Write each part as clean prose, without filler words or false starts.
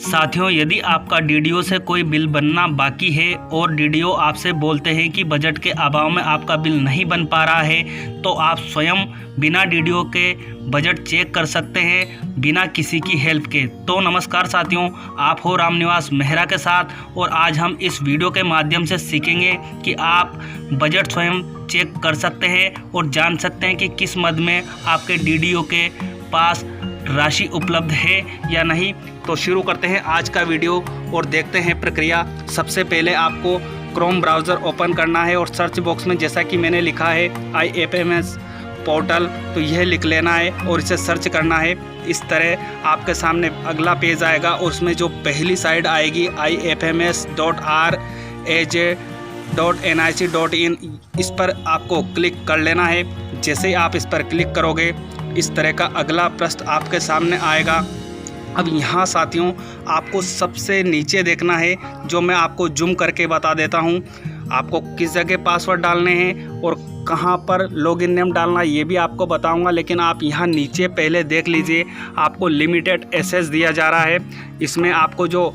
साथियों, यदि आपका डीडीओ से कोई बिल बनना बाकी है और डीडीओ आपसे बोलते हैं कि बजट के अभाव में आपका बिल नहीं बन पा रहा है, तो आप स्वयं बिना डीडीओ के बजट चेक कर सकते हैं बिना किसी की हेल्प के। तो नमस्कार साथियों, आप हो रामनिवास मेहरा के साथ और आज हम इस वीडियो के माध्यम से सीखेंगे कि आप बजट स्वयं चेक कर सकते हैं और जान सकते हैं कि किस मद में आपके डीडीओ के पास राशि उपलब्ध है या नहीं। तो शुरू करते हैं आज का वीडियो और देखते हैं प्रक्रिया। सबसे पहले आपको क्रोम ब्राउज़र ओपन करना है और सर्च बॉक्स में जैसा कि मैंने लिखा है IFMS पोर्टल, तो यह लिख लेना है और इसे सर्च करना है। इस तरह आपके सामने अगला पेज आएगा और उसमें जो पहली साइड आएगी ifms.raj.nic.in, इस पर आपको क्लिक कर लेना है। जैसे ही आप इस पर क्लिक करोगे, इस तरह का अगला पृष्ठ आपके सामने आएगा। अब यहाँ साथियों, आपको सबसे नीचे देखना है, जो मैं आपको जूम करके बता देता हूँ। आपको किस जगह पासवर्ड डालने हैं और कहाँ पर लॉगिन नेम डालना है ये भी आपको बताऊंगा, लेकिन आप यहाँ नीचे पहले देख लीजिए। आपको लिमिटेड एक्सेस दिया जा रहा है। इसमें आपको जो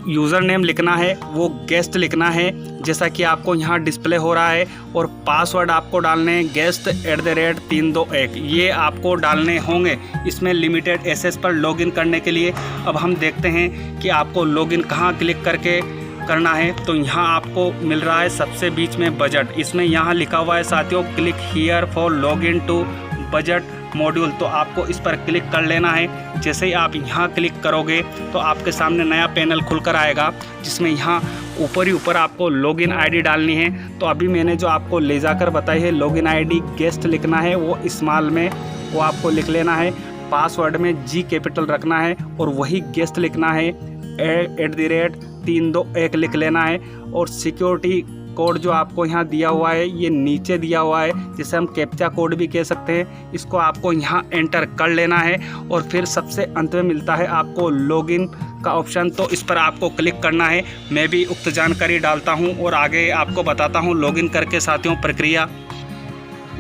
यूज़र नेम लिखना है वो गेस्ट लिखना है, जैसा कि आपको यहाँ डिस्प्ले हो रहा है, और पासवर्ड आपको डालने हैं guest@321, ये आपको डालने होंगे इसमें लिमिटेड एक्सेस पर लॉगिन करने के लिए। अब हम देखते हैं कि आपको लॉगिन कहाँ क्लिक करके करना है। तो यहाँ आपको मिल रहा है सबसे बीच में बजट। इसमें यहाँ लिखा हुआ है साथियों, click here for login to budget module, तो आपको इस पर क्लिक कर लेना है। जैसे ही आप यहाँ क्लिक करोगे तो आपके सामने नया पैनल खुलकर आएगा, जिसमें यहाँ ऊपर ही ऊपर आपको लॉगिन आईडी डालनी है। तो अभी मैंने जो आपको ले जाकर बताई है लॉगिन आईडी गेस्ट लिखना है, वो स्मॉल में वो आपको लिख लेना है। पासवर्ड में G कैपिटल रखना है और वही गेस्ट लिखना है, @321 लिख लेना है। और सिक्योरिटी कोड जो आपको यहाँ दिया हुआ है, ये नीचे दिया हुआ है, जिसे हम कैप्चा कोड भी कह सकते हैं, इसको आपको यहाँ एंटर कर लेना है। और फिर सबसे अंत में मिलता है आपको लॉगिन का ऑप्शन, तो इस पर आपको क्लिक करना है। मैं भी उक्त जानकारी डालता हूँ और आगे आपको बताता हूँ लॉगिन करके साथियों प्रक्रिया।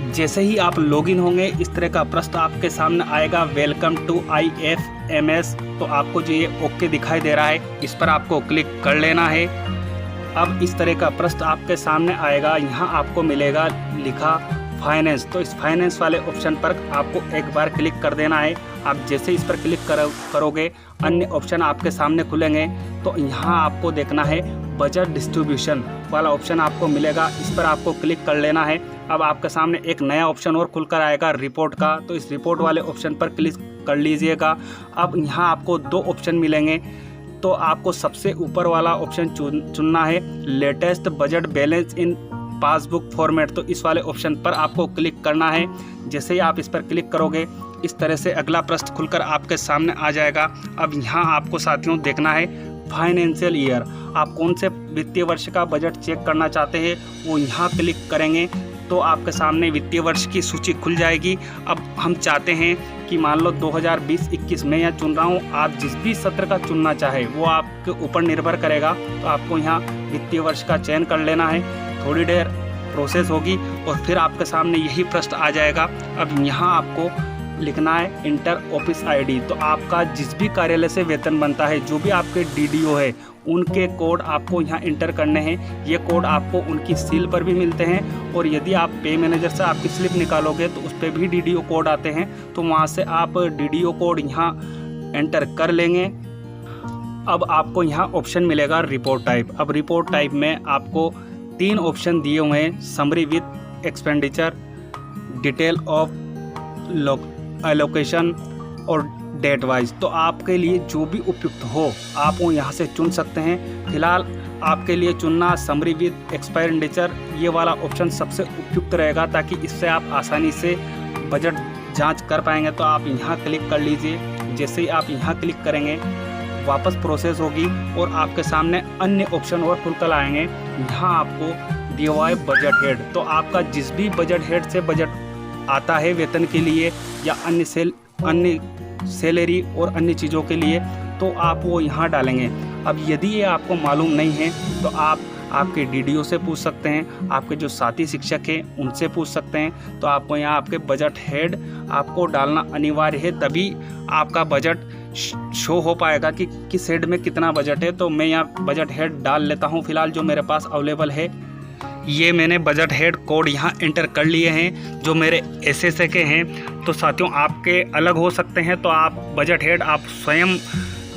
जैसे ही आप लॉगिन होंगे, इस तरह का पृष्ठ आपके सामने आएगा, वेलकम टू IFMS। तो आपको जो ये ओके दिखाई दे रहा है, इस पर आपको क्लिक कर लेना है। अब इस तरह का पृष्ठ आपके सामने आएगा। यहाँ आपको मिलेगा लिखा फाइनेंस, तो इस फाइनेंस वाले ऑप्शन पर आपको एक बार क्लिक कर देना है। आप जैसे इस पर क्लिक करोगे, अन्य ऑप्शन आपके सामने खुलेंगे। तो यहाँ आपको देखना है बजट डिस्ट्रीब्यूशन वाला ऑप्शन आपको मिलेगा, इस पर आपको क्लिक कर लेना है। अब आपके सामने एक नया ऑप्शन और खुलकर आएगा रिपोर्ट का, तो इस रिपोर्ट वाले ऑप्शन पर क्लिक कर लीजिएगा। अब यहाँ आपको दो ऑप्शन मिलेंगे, तो आपको सबसे ऊपर वाला ऑप्शन चुनना है, latest budget balance in passbook format, तो इस वाले ऑप्शन पर आपको क्लिक करना है। जैसे ही आप इस पर क्लिक करोगे, इस तरह से अगला पृष्ठ खुलकर आपके सामने आ जाएगा। अब यहाँ आपको साथियों देखना है फाइनेंशियल ईयर, आप कौन से वित्तीय वर्ष का बजट चेक करना चाहते हैं, वो यहाँ क्लिक करेंगे तो आपके सामने वित्तीय वर्ष की सूची खुल जाएगी। अब हम चाहते हैं कि मान लो 2020-21 में यहाँ चुन रहा हूँ, आप जिस भी सत्र का चुनना चाहे वो आपके ऊपर निर्भर करेगा। तो आपको यहाँ वित्तीय वर्ष का चयन कर लेना है। थोड़ी देर प्रोसेस होगी और फिर आपके सामने यही पृष्ठ आ जाएगा। अब यहाँ आपको लिखना है इंटर ऑफिस ID, तो आपका जिस भी कार्यालय से वेतन बनता है, जो भी आपके डीडीओ है, उनके कोड आपको यहाँ इंटर करने हैं। ये कोड आपको उनकी सील पर भी मिलते हैं, और यदि आप पे मैनेजर से आपकी स्लिप निकालोगे तो उस पर भी डीडीओ कोड आते हैं, तो वहाँ से आप डीडीओ कोड यहाँ एंटर कर लेंगे। अब आपको यहाँ ऑप्शन मिलेगा रिपोर्ट टाइप। अब रिपोर्ट टाइप में आपको 3 ऑप्शन दिए हुए हैं, summary with expenditure, detail of allocation और डेट वाइज। तो आपके लिए जो भी उपयुक्त हो आप वो यहाँ से चुन सकते हैं। फिलहाल आपके लिए चुनना समरी विद एक्सपेंडिचर, ये वाला ऑप्शन सबसे उपयुक्त रहेगा, ताकि इससे आप आसानी से बजट जांच कर पाएंगे। तो आप यहाँ क्लिक कर लीजिए। जैसे ही आप यहाँ क्लिक करेंगे, वापस प्रोसेस होगी और आपके सामने अन्य ऑप्शन और खुलकर आएंगे। यहाँ आपको दिया हुआ है बजट हेड, तो आपका जिस भी बजट हेड से बजट आता है वेतन के लिए या अन्य सैलरी और अन्य चीज़ों के लिए, तो आप वो यहाँ डालेंगे। अब यदि ये आपको मालूम नहीं है तो आप आपके डीडीओ से पूछ सकते हैं, आपके जो साथी शिक्षक हैं उनसे पूछ सकते हैं। तो आपको यहाँ आपके बजट हेड आपको डालना अनिवार्य है, तभी आपका बजट शो हो पाएगा कि किस हेड में कितना बजट है। तो मैं यहाँ बजट हेड डाल लेता हूँ फ़िलहाल जो मेरे पास अवेलेबल है। ये मैंने बजट हेड कोड यहाँ एंटर कर लिए हैं जो मेरे SSA के हैं। तो साथियों आपके अलग हो सकते हैं, तो आप बजट हेड आप स्वयं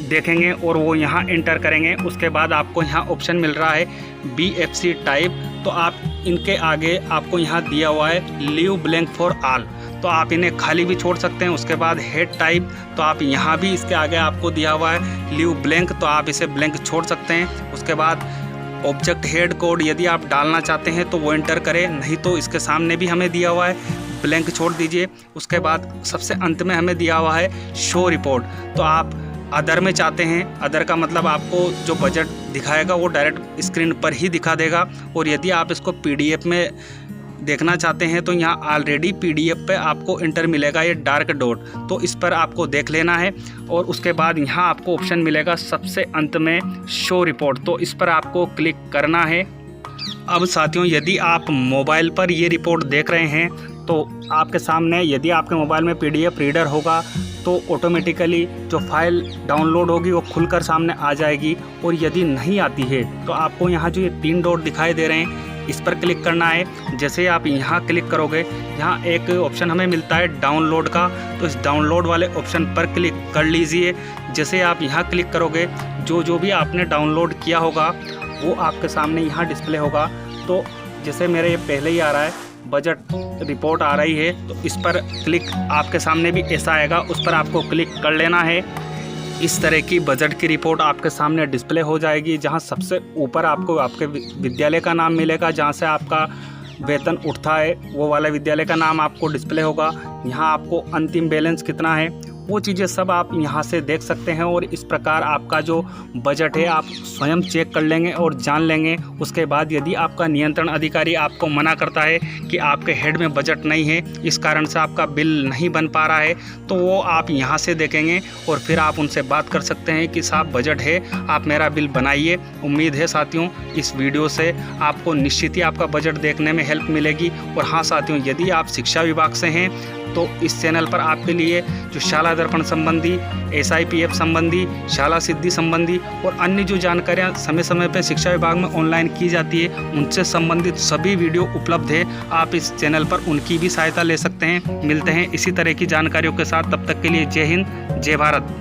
देखेंगे और वो यहाँ एंटर करेंगे। उसके बाद आपको यहाँ ऑप्शन मिल रहा है BFC टाइप, तो आप इनके आगे आपको यहाँ दिया हुआ है लीव ब्लैंक फॉर ऑल, तो आप इन्हें खाली भी छोड़ सकते हैं। उसके बाद हेड टाइप, तो आप यहाँ भी इसके आगे आपको दिया हुआ है लीव ब्लैंक, तो आप इसे ब्लैंक छोड़ सकते हैं। उसके बाद ऑब्जेक्ट हेड कोड यदि आप डालना चाहते हैं तो वो एंटर करें, नहीं तो इसके सामने भी हमें दिया हुआ है ब्लैंक छोड़ दीजिए। उसके बाद सबसे अंत में हमें दिया हुआ है शो रिपोर्ट, तो आप अदर में चाहते हैं, अदर का मतलब आपको जो बजट दिखाएगा वो डायरेक्ट स्क्रीन पर ही दिखा देगा। और यदि आप इसको PDF में देखना चाहते हैं तो यहाँ ऑलरेडी PDF पे आपको एंटर मिलेगा ये डार्क डॉट, तो इस पर आपको देख लेना है। और उसके बाद यहाँ आपको ऑप्शन मिलेगा सबसे अंत में शो रिपोर्ट, तो इस पर आपको क्लिक करना है। अब साथियों यदि आप मोबाइल पर ये रिपोर्ट देख रहे हैं तो आपके सामने यदि आपके मोबाइल में PDF रीडर होगा तो ऑटोमेटिकली जो फाइल डाउनलोड होगी वो खुलकर सामने आ जाएगी। और यदि नहीं आती है तो आपको यहाँ जो ये 3 डॉट दिखाई दे रहे हैं इस पर क्लिक करना है। जैसे आप यहाँ क्लिक करोगे, यहाँ एक ऑप्शन हमें मिलता है डाउनलोड का, तो इस डाउनलोड वाले ऑप्शन पर क्लिक कर लीजिए। जैसे आप यहाँ क्लिक करोगे, जो भी आपने डाउनलोड किया होगा वो आपके सामने यहाँ डिस्प्ले होगा। तो जैसे मेरे ये पहले ही आ रहा है बजट रिपोर्ट आ रही है, तो इस पर क्लिक आपके सामने भी ऐसा आएगा, उस पर आपको क्लिक कर लेना है। इस तरह की बजट की रिपोर्ट आपके सामने डिस्प्ले हो जाएगी, जहां सबसे ऊपर आपको आपके विद्यालय का नाम मिलेगा, जहां से आपका वेतन उठता है वो वाला विद्यालय का नाम आपको डिस्प्ले होगा। यहाँ आपको अंतिम बैलेंस कितना है वो चीज़ें सब आप यहाँ से देख सकते हैं। और इस प्रकार आपका जो बजट है आप स्वयं चेक कर लेंगे और जान लेंगे। उसके बाद यदि आपका नियंत्रण अधिकारी आपको मना करता है कि आपके हेड में बजट नहीं है, इस कारण से आपका बिल नहीं बन पा रहा है, तो वो आप यहाँ से देखेंगे और फिर आप उनसे बात कर सकते हैं कि साहब बजट है, आप मेरा बिल बनाइए। उम्मीद है साथियों इस वीडियो से आपको निश्चित ही आपका बजट देखने में हेल्प मिलेगी। और हाँ साथियों, यदि आप शिक्षा विभाग से हैं तो इस चैनल पर आपके लिए जो शाला दर्पण संबंधी, SIPF संबंधी, शाला सिद्धि संबंधी और अन्य जो जानकारियां समय समय पर शिक्षा विभाग में ऑनलाइन की जाती है उनसे संबंधित सभी वीडियो उपलब्ध है। आप इस चैनल पर उनकी भी सहायता ले सकते हैं। मिलते हैं इसी तरह की जानकारियों के साथ, तब तक के लिए जय हिंद, जय भारत।